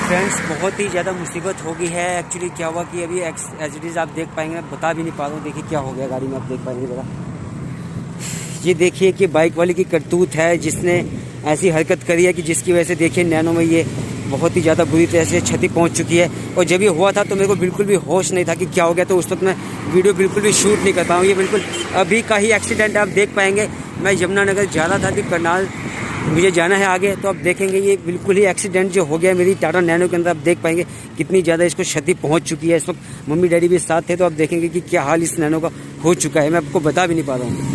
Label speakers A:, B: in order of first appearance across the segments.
A: Friends बहुत ही ज़्यादा मुसीबत हो गई है। एक्चुअली क्या हुआ कि अभी एज इट इज़ आप देख पाएंगे, मैं बता भी नहीं पा रहा हूँ। देखिए क्या हो गया गाड़ी में, आप देख पाएंगे ज़रा। ये देखिए कि बाइक वाले की करतूत है, जिसने ऐसी हरकत करी है कि जिसकी वजह से देखिए नैनो में ये बहुत ही ज़्यादा बुरी तरह से क्षति पहुंच चुकी है। और जब ये हुआ था तो मेरे को बिल्कुल भी होश नहीं था कि क्या हो गया, तो उस वक्त मैं वीडियो बिल्कुल भी शूट नहीं कर पाऊँ। ये बिल्कुल अभी का ही एक्सीडेंट आप देख पाएंगे। मैं यमुनानगर जा रहा था कि करनाल मुझे जाना है आगे, तो आप देखेंगे ये बिल्कुल ही एक्सीडेंट जो हो गया मेरी टाटा नैनो के अंदर। आप देख पाएंगे कितनी ज़्यादा इसको क्षति पहुंच चुकी है। इस वक्त मम्मी डैडी भी साथ थे, तो आप देखेंगे कि क्या हाल इस नैनो का हो चुका है, मैं आपको बता भी नहीं पा रहा हूँ।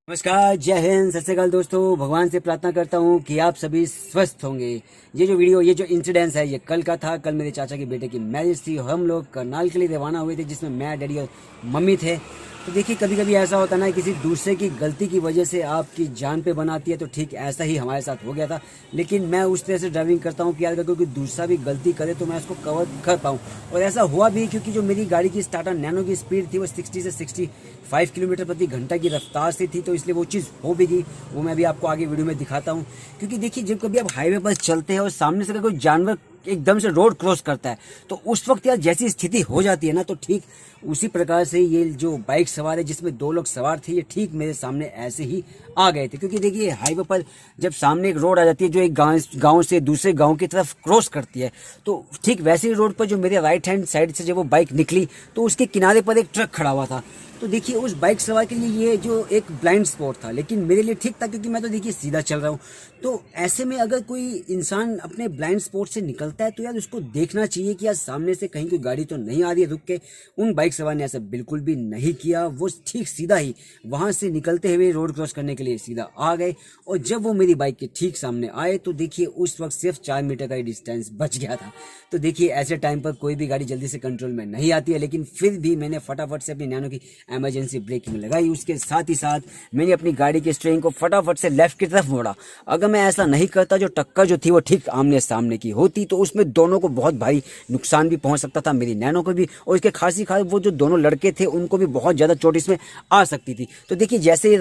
A: नमस्कार, जय हिंद, सत श्री अकाल दोस्तों। भगवान से प्रार्थना करता हूँ कि आप सभी स्वस्थ होंगे। ये जो वीडियो, ये जो इंसिडेंस है, ये कल का था। कल मेरे चाचा के बेटे की मैरिज थी और हम लोग करनाल के लिए रवाना हुए थे, जिसमें मैं, डैडी और मम्मी थे। तो देखिए कभी कभी ऐसा होता ना, किसी दूसरे की गलती की वजह से आपकी जान पे बनाती है, तो ठीक ऐसा ही हमारे साथ हो गया था। लेकिन मैं उस तरह से ड्राइविंग करता हूँ कि यार अगर कोई दूसरा भी गलती करे तो मैं उसको कवर कर पाऊँ, और ऐसा हुआ भी। क्योंकि जो मेरी गाड़ी की टाटा नैनो की स्पीड थी वो 60 से 65 किलोमीटर प्रति घंटा की रफ्तार से थी, तो इसलिए वो चीज़ हो भी गई। वो मैं भी आपको आगे वीडियो में दिखाता हूँ। क्योंकि देखिए जब कभी आप हाईवे पर चलते हैं और सामने से कोई जानवर एकदम से रोड क्रॉस करता है, तो उस वक्त यार जैसी स्थिति हो जाती है ना, तो ठीक उसी प्रकार से ये जो बाइक सवार है, जिसमें 2 लोग सवार थे, ये ठीक मेरे सामने ऐसे ही आ गए थे। क्योंकि देखिए हाईवे पर जब सामने एक रोड आ जाती है जो एक गांव से दूसरे गांव की तरफ क्रॉस करती है, तो ठीक वैसे ही रोड पर जो मेरे राइट हैंड साइड से जब वो बाइक निकली, तो उसके किनारे पर एक ट्रक खड़ा हुआ था। तो देखिए उस बाइक सवार के लिए ये जो एक ब्लाइंड स्पॉट था, लेकिन मेरे लिए ठीक था, क्योंकि मैं तो देखिए सीधा चल रहा हूँ। तो ऐसे में अगर कोई इंसान अपने ब्लाइंड स्पॉट से निकलता है, तो यार उसको देखना चाहिए कि यार सामने से कहीं कोई गाड़ी तो नहीं आ रही है रुक के। उन बाइक सवार ने ऐसा बिल्कुल भी नहीं किया। वो ठीक सीधा ही वहां से निकलते हुए रोड क्रॉस करने के लिए सीधा आ गए। और जब वो मेरी बाइक के ठीक सामने आए, तो देखिए उस वक्त सिर्फ 4 मीटर का ही डिस्टेंस बच गया था। तो देखिए ऐसे टाइम पर कोई भी गाड़ी जल्दी से कंट्रोल में नहीं आती है, लेकिन फिर भी मैंने फटाफट से अपनी नैनो की इमरजेंसी ब्रेकिंग लगाई। उसके साथ ही साथ मैंने अपनी गाड़ी के स्टीयरिंग को फटाफट से लेफ्ट की तरफ मोड़ा। अगर मैं ऐसा नहीं करता, जो टक्कर जो थी वो ठीक आमने सामने की होती, तो उसमें दोनों को बहुत भारी नुकसान भी पहुंच सकता था, मेरी नैनो को भी, और इसके खासी खास वो जो दोनों लड़के थे उनको भी बहुत ज्यादा चोट इसमें आ सकती थी। तो देखिए जैसे ही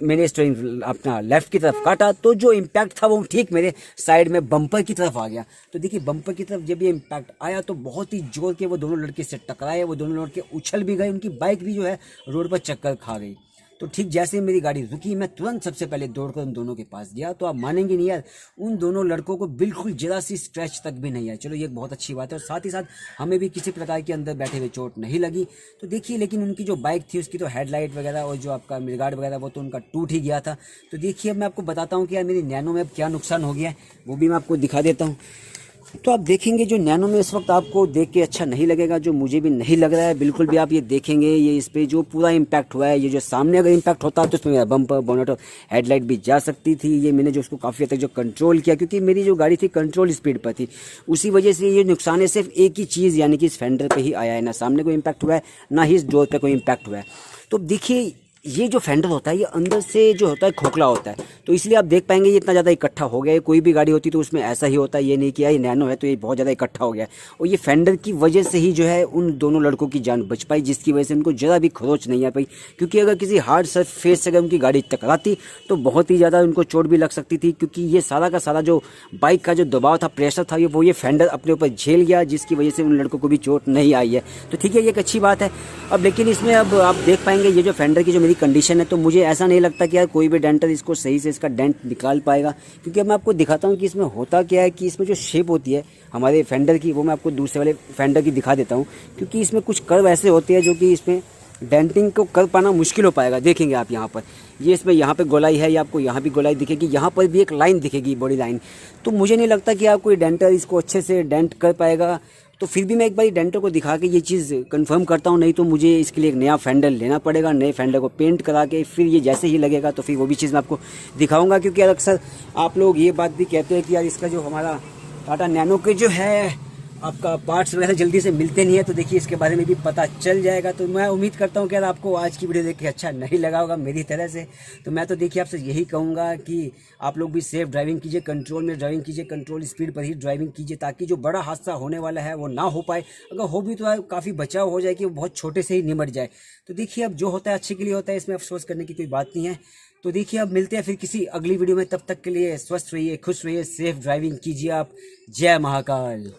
A: मैंने स्टीयरिंग अपना लेफ्ट की तरफ काटा, तो जो इम्पैक्ट था वो ठीक मेरे साइड में बम्पर की तरफ आ गया। तो देखिए बम्पर की तरफ जब ये इम्पैक्ट आया, तो बहुत ही जोर के वो दोनों लड़के से टकराए। वो दोनों लड़के उछल भी गए, उनकी बाइक भी जो है रोड पर चक्कर खा गई। तो ठीक जैसे ही मेरी गाड़ी रुकी, मैं तुरंत सबसे पहले दौड़कर उन दोनों के पास गया। तो आप मानेंगे नहीं यार, उन दोनों लड़कों को बिल्कुल जरा सी स्क्रैच तक भी नहीं है। चलो ये एक बहुत अच्छी बात है, और साथ ही साथ हमें भी किसी प्रकार के अंदर बैठे हुए चोट नहीं लगी। तो देखिए लेकिन उनकी जो बाइक थी उसकी तो हेडलाइट वगैरह और जो आपका मिडगार्ड वगैरह वो तो उनका टूट ही गया था। तो देखिए अब मैं आपको बताता हूँ कि यार मेरी नैनो में अब क्या नुकसान हो गया है, वो भी मैं आपको दिखा देता हूँ। तो आप देखेंगे जो नैनो में इस वक्त आपको देख के अच्छा नहीं लगेगा, जो मुझे भी नहीं लग रहा है बिल्कुल भी। आप ये देखेंगे ये इस पे जो पूरा इम्पैक्ट हुआ है, ये जो सामने अगर इम्पैक्ट होता तो उसमें मेरा बम्पर, बोनट और हेडलाइट भी जा सकती थी। ये मैंने जो उसको काफ़ी हद तक जो कंट्रोल किया, क्योंकि मेरी जो गाड़ी थी कंट्रोल स्पीड पर थी, उसी वजह से ये नुकसान है सिर्फ एक ही चीज़, यानी कि इस फेंडर पर ही आया है। ना सामने कोई इम्पैक्ट हुआ है, ना ही इस डोर पर कोई इम्पैक्ट हुआ है। तो देखिए ये जो फेंडर होता है ये अंदर से जो होता है खोखला होता है, तो इसलिए आप देख पाएंगे ये इतना ज़्यादा इकट्ठा हो गया है। कोई भी गाड़ी होती तो उसमें ऐसा ही होता है, ये नहीं किया, ये नैनो है तो ये बहुत ज़्यादा इकट्ठा हो गया है। और ये फेंडर की वजह से ही जो है उन दोनों लड़कों की जान बच पाई, जिसकी वजह से उनको ज़रा भी खरोच नहीं आ पाई। क्योंकि अगर किसी हार्ड सरफेस से अगर उनकी गाड़ी टकराती तो बहुत ही ज़्यादा उनको चोट भी लग सकती थी। क्योंकि ये सारा का सारा जो बाइक का जो दबाव था, प्रेशर था, वो ये फेंडर अपने ऊपर झेल गया, जिसकी वजह से उन लड़कों को भी चोट नहीं आई है। तो ठीक है, ये एक अच्छी बात है। अब लेकिन इसमें अब आप देख पाएंगे ये जो फेंडर की जो मेरी कंडीशन है, तो मुझे ऐसा नहीं लगता कि यार कोई भी डेंटर इसको सही से इसका डेंट निकाल पाएगा। क्योंकि अब मैं आपको दिखाता हूँ कि इसमें होता क्या है, कि इसमें जो शेप होती है हमारे फेंडर की, वो मैं आपको दूसरे वाले फेंडर की दिखा देता हूँ। क्योंकि इसमें कुछ कर्व ऐसे होते हैं जो कि इसमें डेंटिंग को कर पाना मुश्किल हो पाएगा। देखेंगे आप यहाँ पर, ये इसमें यहाँ पे गोलाई है, या आपको यहाँ भी गोलाई दिखेगी, यहाँ पर भी एक लाइन दिखेगी, बड़ी लाइन। तो मुझे नहीं लगता कि आप कोई डेंटर इसको अच्छे से डेंट कर पाएगा। तो फिर भी मैं एक बार डेंटर को दिखा के ये चीज़ कंफर्म करता हूँ, नहीं तो मुझे इसके लिए एक नया फेंडर लेना पड़ेगा। नए फेंडर को पेंट करा के फिर ये जैसे ही लगेगा तो फिर वो भी चीज़ मैं आपको दिखाऊंगा। क्योंकि यार अक्सर आप लोग ये बात भी कहते हैं कि यार इसका जो हमारा टाटा नैनो के जो है आपका पार्ट्स वगैरह जल्दी से मिलते नहीं है। तो देखिए इसके बारे में भी पता चल जाएगा। तो मैं उम्मीद करता हूँ कि यार आपको आज की वीडियो देख के अच्छा नहीं लगा होगा मेरी तरह से। तो मैं तो देखिए आपसे यही कहूँगा कि आप लोग भी सेफ ड्राइविंग कीजिए, कंट्रोल में ड्राइविंग कीजिए, कंट्रोल स्पीड पर ही ड्राइविंग कीजिए, ताकि जो बड़ा हादसा होने वाला है वो ना हो पाए। अगर हो भी तो काफ़ी बचाव हो जाए कि वो बहुत छोटे से ही निमट जाए। तो देखिए अब जो होता है अच्छे के लिए होता है, इसमें अफसोस करने की कोई बात नहीं है। तो देखिए अब मिलते हैं फिर किसी अगली वीडियो में। तब तक के लिए स्वस्थ रहिए, खुश रहिए, सेफ ड्राइविंग कीजिए आप। जय महाकाल।